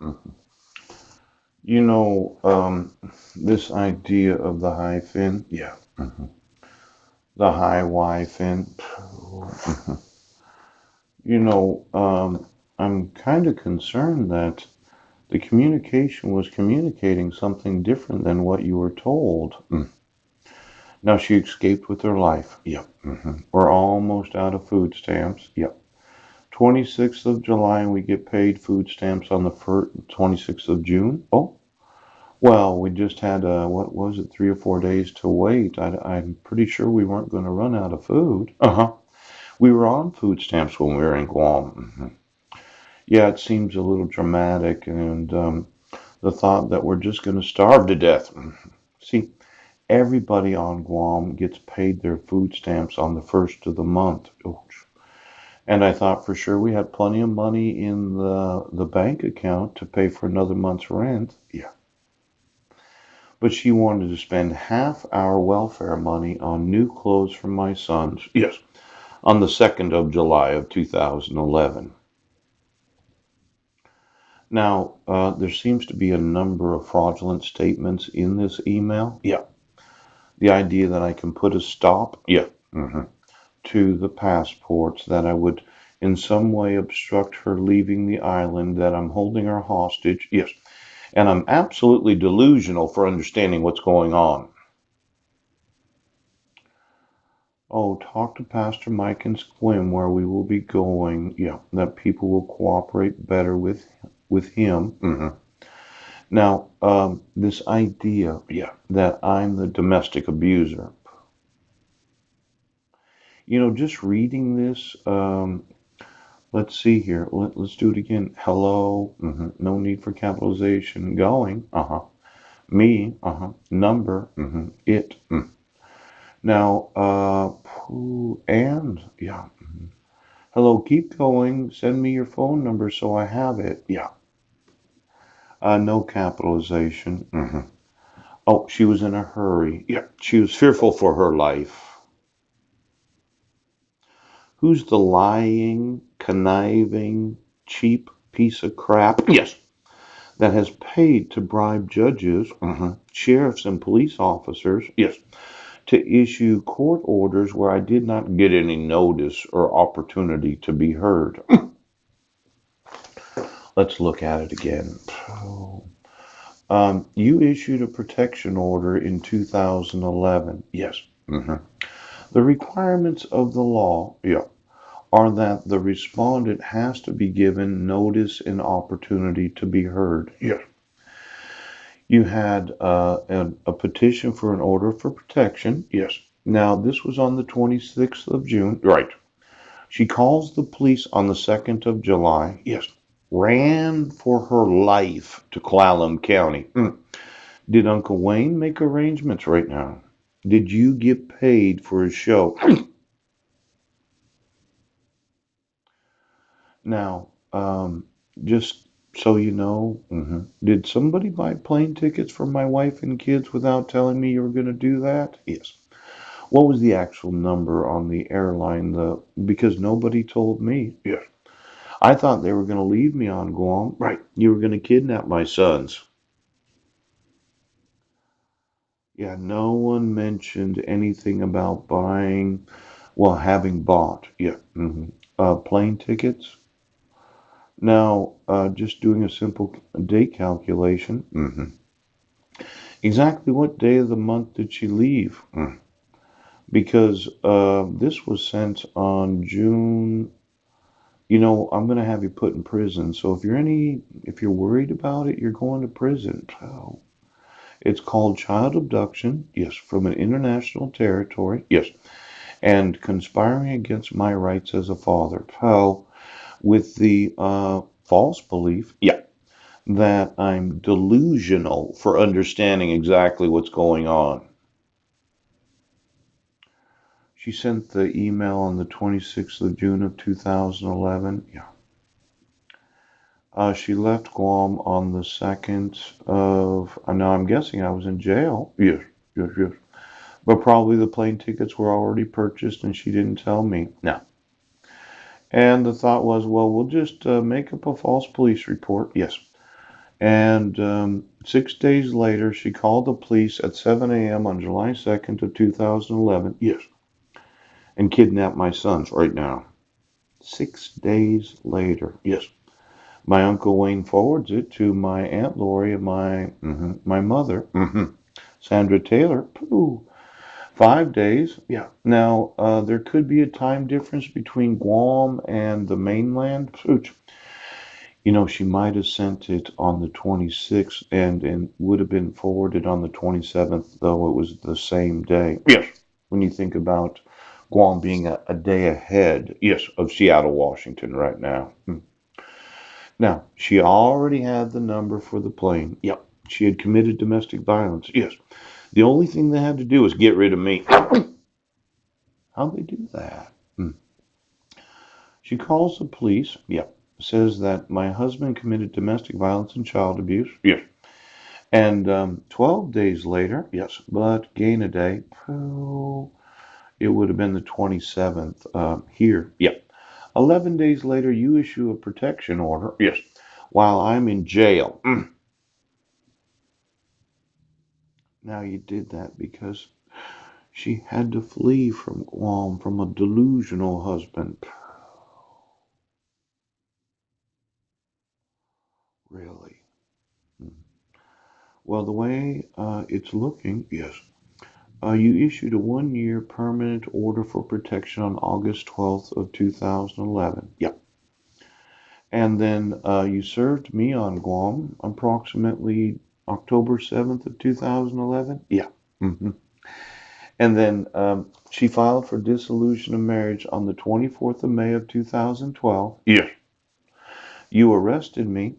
Mhm. This idea of the high fin, yeah. Mhm. The high Y fin. Mhm. You know, um, I'm kind of concerned that the communication was communicating something different than what you were told. Mm. Now she escaped with her life. Yep. We're almost out of food stamps. Yep. 26th of July, and we get paid food stamps on the 26th of June. Oh, well, we just had, what was it, 3 or 4 days to wait. I'm pretty sure we weren't going to run out of food. Uh-huh. We were on food stamps when we were in Guam. Yeah, it seems a little dramatic, and the thought that we're just going to starve to death. See, everybody on Guam gets paid their food stamps on the first of the month. Ouch. And I thought for sure we had plenty of money in the bank account to pay for another month's rent. Yeah. But she wanted to spend half our welfare money on new clothes for my sons. Yes. On the 2nd of July of 2011. Now, there seems to be a number of fraudulent statements in this email. Yeah. The idea that I can put a stop. Yeah. To the passports, that I would in some way obstruct her leaving the island, that I'm holding her hostage. Yes. And I'm absolutely delusional for understanding what's going on. Oh, talk to Pastor Mike and Squim where we will be going. Yeah, that people will cooperate better with him. Now, this idea, yeah, that I'm the domestic abuser. Just reading this, let's see here. Let's do it again. Hello. No need for capitalization. Going. Me. Number. It. Now, who and yeah. Hello. Keep going. Send me your phone number so I have it. Yeah. No capitalization. Oh, she was in a hurry. Yeah. She was fearful for her life. Who's the lying, conniving, cheap piece of crap? Yes. That has paid to bribe judges, sheriffs, and police officers, yes, to issue court orders where I did not get any notice or opportunity to be heard. Let's look at it again. You issued a protection order in 2011. Yes. The requirements of the law, yeah, are that the respondent has to be given notice and opportunity to be heard. Yes. You had a petition for an order for protection. Yes. Now, this was on the 26th of June. Right. She calls the police on the 2nd of July. Yes. Ran for her life to Clallam County. Did Uncle Wayne make arrangements right now? Did you get paid for his show? Now, just so you know, did somebody buy plane tickets for my wife and kids without telling me you were going to do that? Yes. What was the actual number on the airline? Because nobody told me. Yes. I thought they were going to leave me on Guam. Right. You were going to kidnap my sons. Yeah, no one mentioned anything about buying, well, having bought, yeah, plane tickets. Now, just doing a simple date calculation. Exactly what day of the month did she leave? Because this was sent on June. I'm going to have you put in prison. So if you're worried about it, you're going to prison. Oh. It's called child abduction. Yes, from an international territory. Yes, and conspiring against my rights as a father. Oh, with the false belief. Yeah, that I'm delusional for understanding exactly what's going on. She sent the email on the 26th of June of 2011. Yeah. She left Guam on the 2nd of. Now I'm guessing I was in jail. Yes, yes, yes. But probably the plane tickets were already purchased and she didn't tell me. No. And the thought was, well, we'll just make up a false police report. Yes. And 6 days later, she called the police at 7 a.m. on July 2nd of 2011. Yes, and kidnapped my sons right now. 6 days later. Yes. My Uncle Wayne forwards it to my Aunt Lori and my mother, Sandra Taylor. Pooh, 5 days. Yeah. Now, there could be a time difference between Guam and the mainland. Pooch. She might have sent it on the 26th and would have been forwarded on the 27th, though it was the same day. Yes. When you think about Guam being a day ahead, yes, of Seattle, Washington right now. Now, she already had the number for the plane. Yep. She had committed domestic violence. Yes. The only thing they had to do was get rid of me. How'd they do that? She calls the police. Yep. Says that my husband committed domestic violence and child abuse. Yes. And 12 days later, yes, but gain a day. Oh, it would have been the 27th here. Yep. 11 days later, you issue a protection order. Yes. While I'm in jail. Now you did that because she had to flee from Guam from a delusional husband. Really? Well, the way it's looking, yes. You issued a 1-year permanent order for protection on August 12th of 2011. Yep. And then you served me on Guam approximately October 7th of 2011. Yeah. hmm And then she filed for dissolution of marriage on the 24th of May of 2012. Yes. You arrested me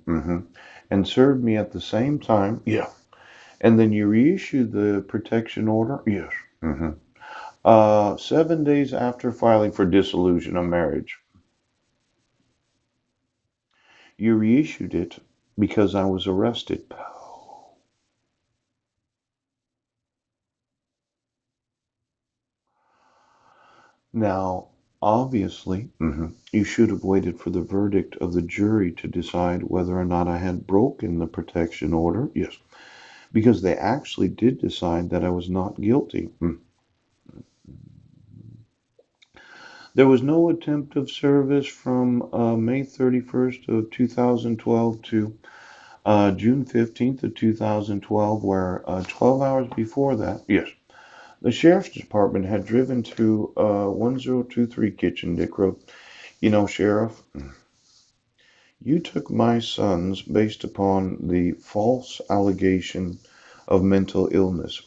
and served me at the same time. Yeah. And then you reissued the protection order. Yes. 7 days after filing for dissolution of marriage. You reissued it because I was arrested. Now, obviously, you should have waited for the verdict of the jury to decide whether or not I had broken the protection order. Yes, because they actually did decide that I was not guilty. There was no attempt of service from May 31st of 2012 to June 15th of 2012, where 12 hours before that, yes, the sheriff's department had driven to 1023 Kitchen Dick Road. Sheriff, you took my sons based upon the false allegation of mental illness.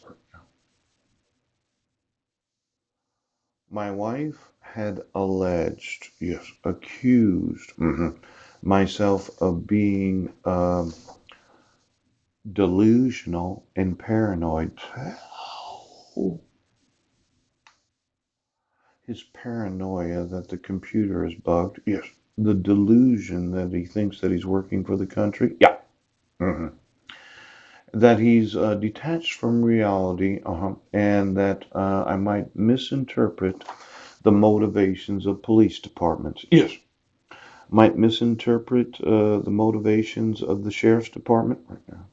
My wife had alleged, yes, accused myself of being delusional and paranoid. His paranoia that the computer is bugged. Yes. The delusion that he thinks that he's working for the country. Yeah. hmm That he's detached from reality, and that I might misinterpret the motivations of police departments. Yes. Might misinterpret the motivations of the sheriff's department right now.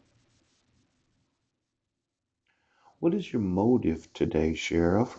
What is your motive today, Sheriff?